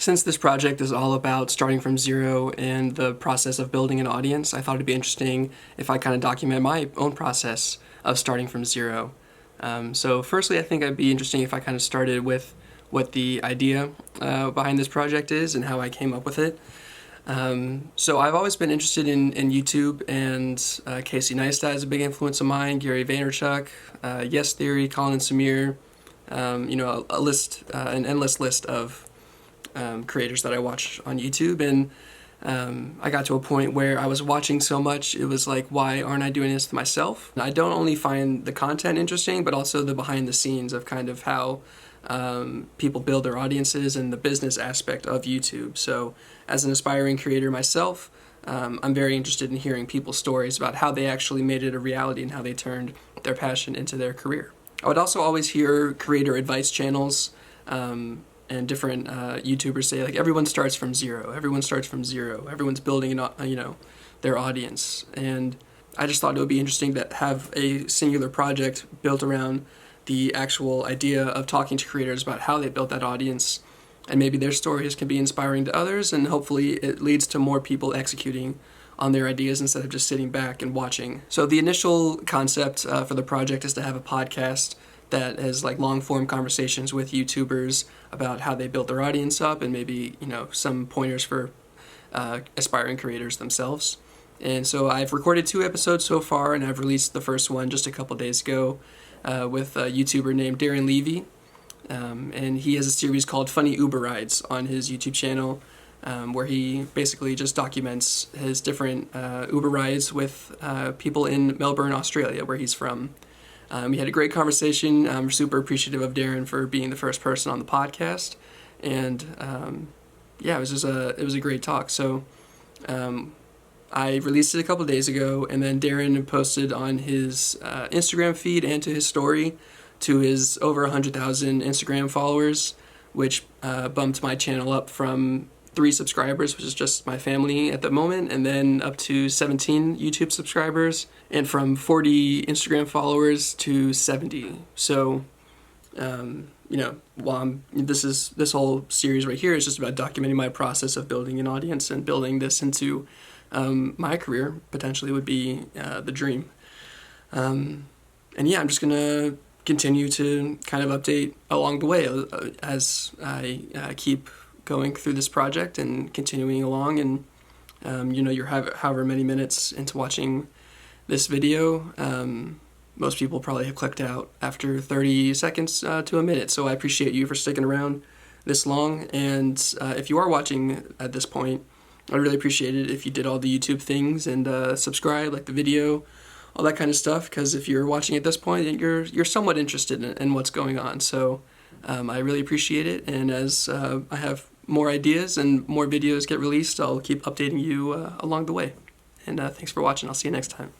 Since this project is all about starting from zero and the process of building an audience, I thought it'd be interesting if I kind of document my own process of starting from zero. So firstly, I think it'd be interesting if I kind of started with what the idea behind this project is and how I came up with it. So I've always been interested in YouTube, and Casey Neistat is a big influence of mine, Gary Vaynerchuk, Yes Theory, Colin and Samir, an endless list of creators that I watch on YouTube. And I got to a point where I was watching so much, it was like, why aren't I doing this to myself? And I don't only find the content interesting, but also the behind the scenes of kind of how people build their audiences and the business aspect of YouTube. So as an aspiring creator myself, I'm very interested in hearing people's stories about how they actually made it a reality and how they turned their passion into their career. I would also always hear creator advice channels and different YouTubers say, like, everyone starts from zero. Everyone starts from zero. Everyone's building their audience. And I just thought it would be interesting to have a singular project built around the actual idea of talking to creators about how they built that audience, and maybe their stories can be inspiring to others, and hopefully it leads to more people executing on their ideas instead of just sitting back and watching. So the initial concept for the project is to have a podcast that has like long form conversations with YouTubers about how they built their audience up, and maybe some pointers for aspiring creators themselves. And so I've recorded 2 episodes so far, and I've released the first one just a couple days ago with a YouTuber named Darren Levy. And he has a series called Funny Uber Rides on his YouTube channel, where he basically just documents his different Uber rides with people in Melbourne, Australia, where he's from. We had a great conversation. I'm super appreciative of Darren for being the first person on the podcast, and it was a great talk. So I released it a couple days ago, and then Darren posted on his Instagram feed and to his story to his over 100,000 Instagram followers, which bumped my channel up from 3 subscribers, which is just my family at the moment, and then up to 17 YouTube subscribers, and from 40 Instagram followers to 70. So, this whole series right here is just about documenting my process of building an audience and building this into my career, potentially would be the dream. I'm just gonna continue to kind of update along the way as I keep going through this project and continuing along. And you're however many minutes into watching this video, most people probably have clicked out after 30 seconds to a minute. So I appreciate you for sticking around this long. And if you are watching at this point, I'd really appreciate it if you did all the YouTube things and subscribe, like the video, all that kind of stuff, because if you're watching at this point, you're somewhat interested in what's going on. So I really appreciate it, and as I have more ideas and more videos get released, I'll keep updating you along the way. And thanks for watching. I'll see you next time.